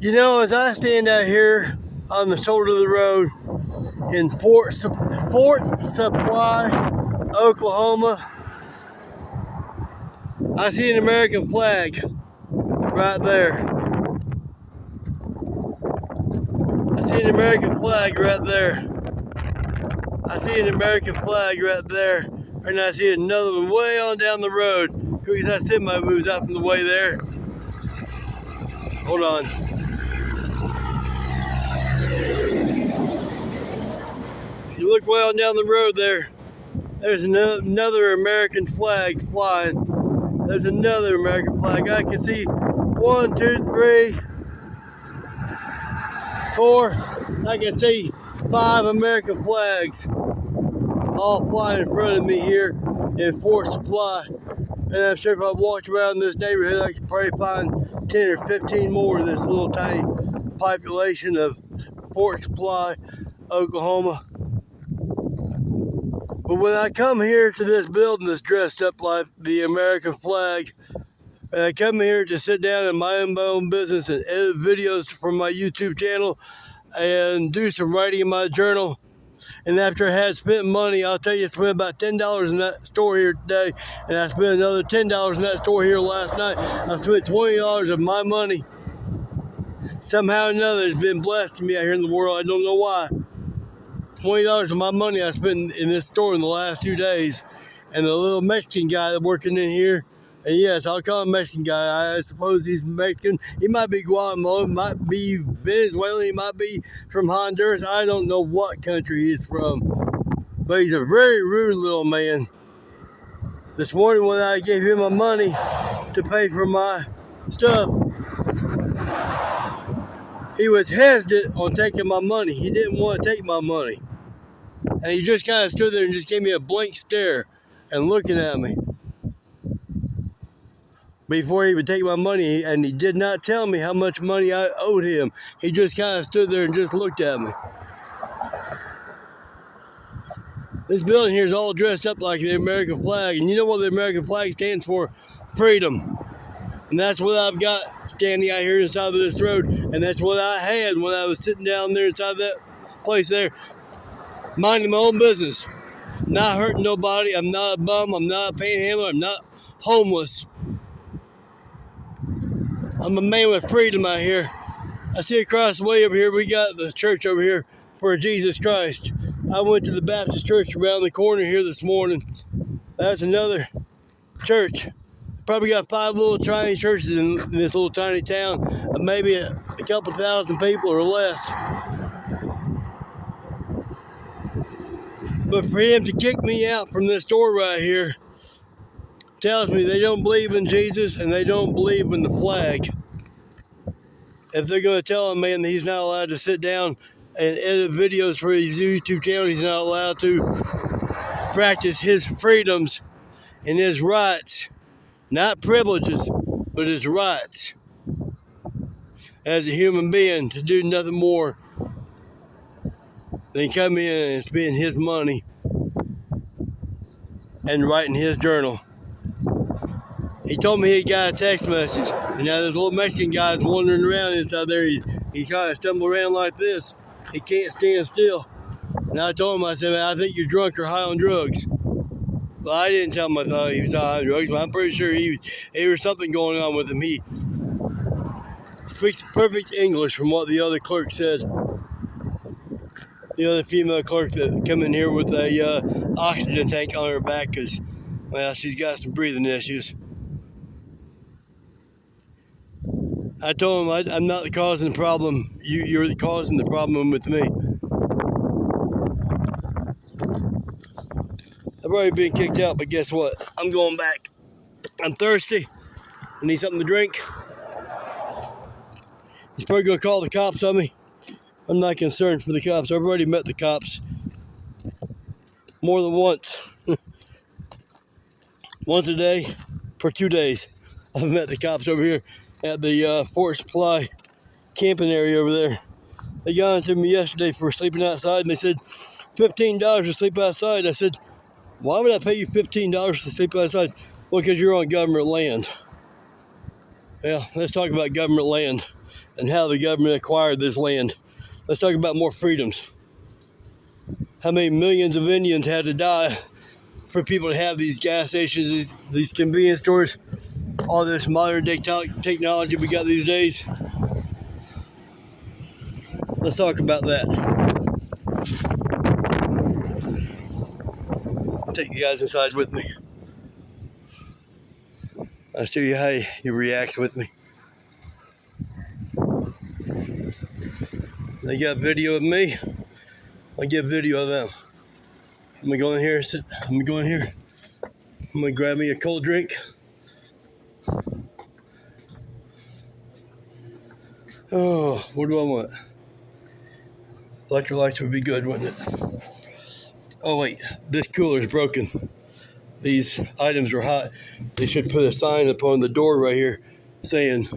You know, as I stand out here on the shoulder of the road in Fort Supply, Oklahoma, I see an American flag right there. I see an American flag right there. I see an American flag right there. And I see another one way on down the road. Because I see my moves out from the way there. Hold on. You look way on down the road there. There's another American flag flying. There's another American flag. I can see 1, 2, 3, 4. I can see 5 American flags all flying in front of me here in Fort Supply. And I'm sure if I walked around this neighborhood, I could probably find 10 or 15 more of this little tiny population of Fort Supply, Oklahoma. But when I come here to this building that's dressed up like the American flag, and I come here to sit down and mind my own business and edit videos for my YouTube channel and do some writing in my journal, and after I had spent money, I'll tell you, I spent about $10 in that store here today, and I spent another $10 in that store here last night. I spent $20 of my money. Somehow or another, it's been blessed to me out here in the world. I don't know why. $20 of my money I spent in this store in the last 2 days. And the little Mexican guy that's working in here, and yes, I'll call him Mexican guy. I suppose he's Mexican. He might be Guatemalan, might be Venezuelan, he might be from Honduras. I don't know what country he's from. But he's a very rude little man. This morning when I gave him my money to pay for my stuff, he was hesitant on taking my money. He didn't want to take my money. And he just kind of stood there and just gave me a blank stare and looking at me before he would take my money. And he did not tell me how much money I owed him. He just kind of stood there and just looked at me. This building here is all dressed up like the American flag. And you know what the American flag stands for? Freedom. And that's what I've got standing out here inside of this road. And that's what I had when I was sitting down there inside that place there, minding my own business. Not hurting nobody. I'm not a bum. I'm not a panhandler. I'm not homeless. I'm a man with freedom out here. I see across the way over here, we got the church over here for Jesus Christ. I went to the Baptist church around the corner here this morning. That's another church. Probably got 5 little tiny churches in this little tiny town of maybe a couple thousand people or less. But for him to kick me out from this store right here tells me they don't believe in Jesus and they don't believe in the flag. If they're going to tell a man that he's not allowed to sit down and edit videos for his YouTube channel, he's not allowed to practice his freedoms and his rights. Not privileges, but his rights as a human being to do nothing more than come in and spend his money and write in his journal. He told me he got a text message, and now this little Mexican guy's wandering around inside there. He kind of stumbled around like this. He can't stand still. And I told him, I said, I think you're drunk or high on drugs. Well, I didn't tell him I thought he was high on drugs, but I'm pretty sure there was something going on with him. He speaks perfect English from what the other clerk said. The other female clerk that come in here with a oxygen tank on her back because, well, she's got some breathing issues. I told him I'm not causing the problem. You're causing the problem with me. I've already been kicked out, but guess what? I'm going back. I'm thirsty. I need something to drink. He's probably going to call the cops on me. I'm not concerned for the cops. I've already met the cops more than once. Once a day for 2 days. I've met the cops over here at the Fort Supply camping area over there. They got onto me yesterday for sleeping outside, and they said $15 to sleep outside. I said, why would I pay you $15 to sleep outside? Well, because you're on government land. Well, let's talk about government land. and how the government acquired this land. Let's talk about more freedoms. How many millions of Indians had to die for people to have these gas stations, these convenience stores, all this modern day technology we got these days. Let's talk about that. I'll take you guys inside with me. I'll show you how he reacts with me. They got video of me. I get video of them. I'm gonna go in here. I'm gonna go in here. I'm gonna grab me a cold drink. Oh, what do I want? Electrolytes would be good, wouldn't it? Oh wait, this cooler is broken. These items are hot. They should put a sign upon the door right here saying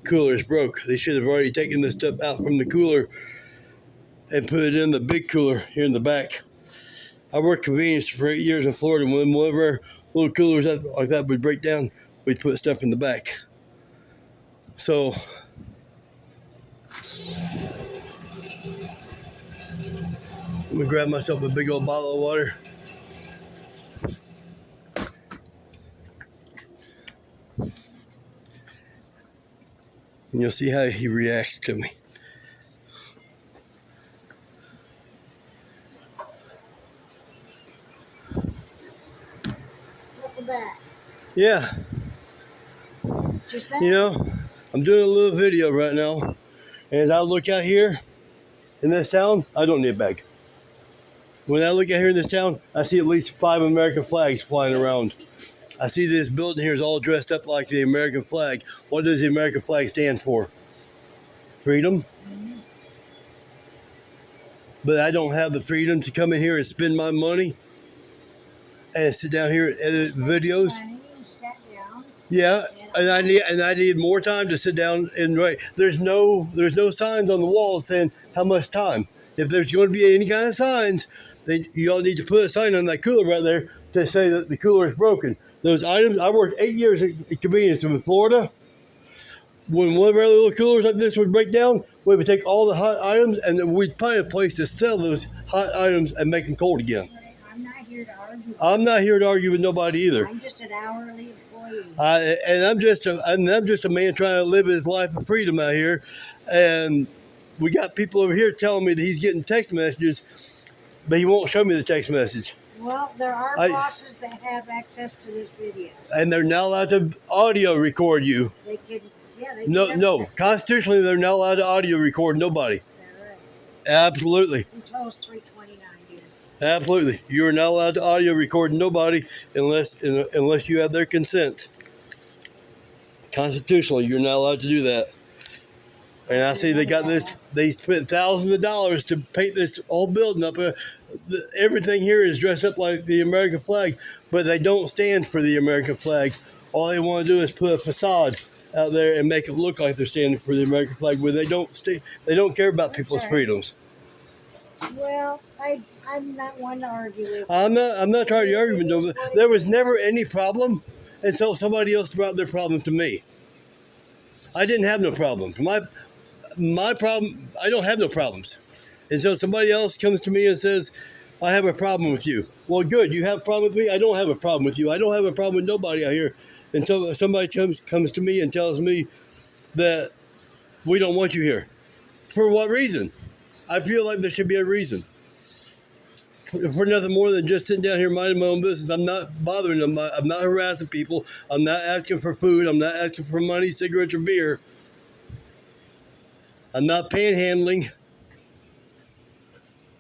cooler is broke. They should have already taken this stuff out from the cooler and put it in the big cooler here in the back. I worked convenience for 8 years in Florida. When one of our little coolers like that would break down, we'd put stuff in the back. So I'm gonna grab myself a big old bottle of water. And you'll see how he reacts to me. Welcome back. Yeah. Just that? You know, I'm doing a little video right now. And as I look out here in this town, I don't need a bag. When I look out here in this town, I see at least 5 American flags flying around. I see this building here is all dressed up like the American flag. What does the American flag stand for? Freedom. But I don't have the freedom to come in here and spend my money and sit down here and edit videos. Yeah, and I need more time to sit down and write. There's no signs on the wall saying how much time. If there's going to be any kind of signs, then you all need to put a sign on that cooler right there to say that the cooler is broken. Those items, I worked 8 years at convenience in Florida. When one of our little coolers like this would break down, we would take all the hot items and then we'd find a place to sell those hot items and make them cold again. I'm not here to argue. I'm not here to argue with nobody either. I'm just an hourly employee. And I'm just a man trying to live his life of freedom out here. And we got people over here telling me that he's getting text messages, but he won't show me the text message. Well, there are bosses that have access to this video. And they're not allowed to audio record you. They could, yeah, they No. Constitutionally, they're not allowed to audio record nobody. Is that right? Absolutely. Until it's 329, dude. Absolutely. You are not allowed to audio record nobody unless you have their consent. Constitutionally, you're not allowed to do that. And I see they got this. They spent thousands of dollars to paint this old building up. Everything here is dressed up like the American flag, but they don't stand for the American flag. All they want to do is put a facade out there and make it look like they're standing for the American flag, where they don't care about people's freedoms. Well, I'm not one to argue with. I'm not trying to argue with them. There was never any problem until somebody else brought their problem to me. I didn't have no problems. My problem, I don't have no problems. And so somebody else comes to me and says, I have a problem with you. Well, good. You have a problem with me? I don't have a problem with you. I don't have a problem with nobody out here until somebody comes to me and tells me that we don't want you here. For what reason? I feel like there should be a reason. For nothing more than just sitting down here minding my own business. I'm not bothering them. I'm not harassing people. I'm not asking for food. I'm not asking for money, cigarettes, or beer. I'm not panhandling.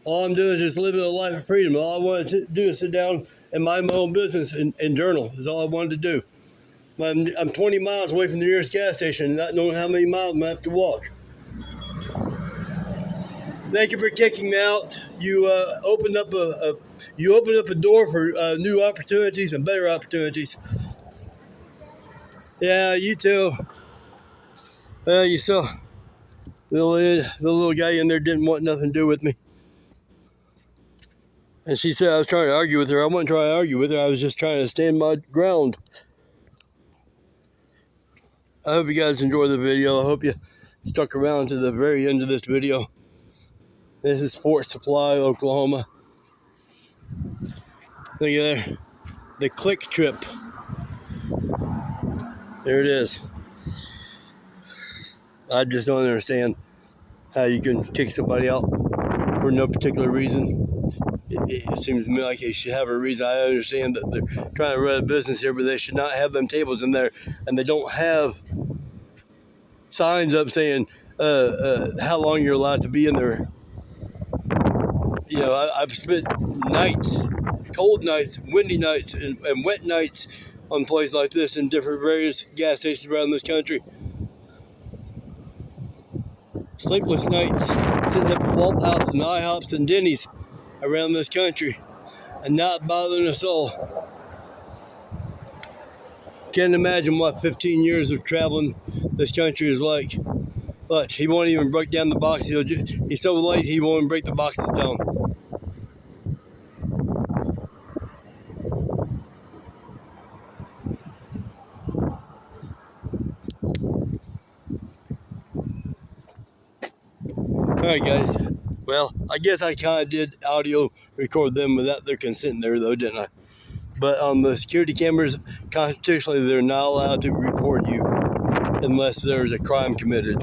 All I'm doing is just living a life of freedom. All I want to do is sit down and mind my own business and journal is all I wanted to do. I'm 20 miles away from the nearest gas station and not knowing how many miles I'm going to have to walk. Thank you for kicking me out. You opened up a door for new opportunities and better opportunities. Yeah, you too. You saw the little guy in there didn't want nothing to do with me. And she said I was trying to argue with her. I wasn't trying to argue with her. I was just trying to stand my ground. I hope you guys enjoy the video. I hope you stuck around to the very end of this video. This is Fort Supply, Oklahoma. Look at there. The Click Trip. There it is. I just don't understand how you can kick somebody out for no particular reason. It seems to me like they should have a reason. I understand that they're trying to run a business here, but they should not have them tables in there, and they don't have signs up saying how long you're allowed to be in there. You know, I've spent nights, cold nights, windy nights, and wet nights on places like this in different various gas stations around this country. Sleepless nights, sitting up at Waffle House and IHOPs and Denny's around this country and not bothering a soul. Can't imagine what 15 years of traveling this country is like. But he won't even break down the boxes. He's so lazy he won't even break the boxes down. Alright guys, well, I guess I kind of did audio record them without their consent there though, didn't I? But on the security cameras, constitutionally they're not allowed to record you unless there's a crime committed.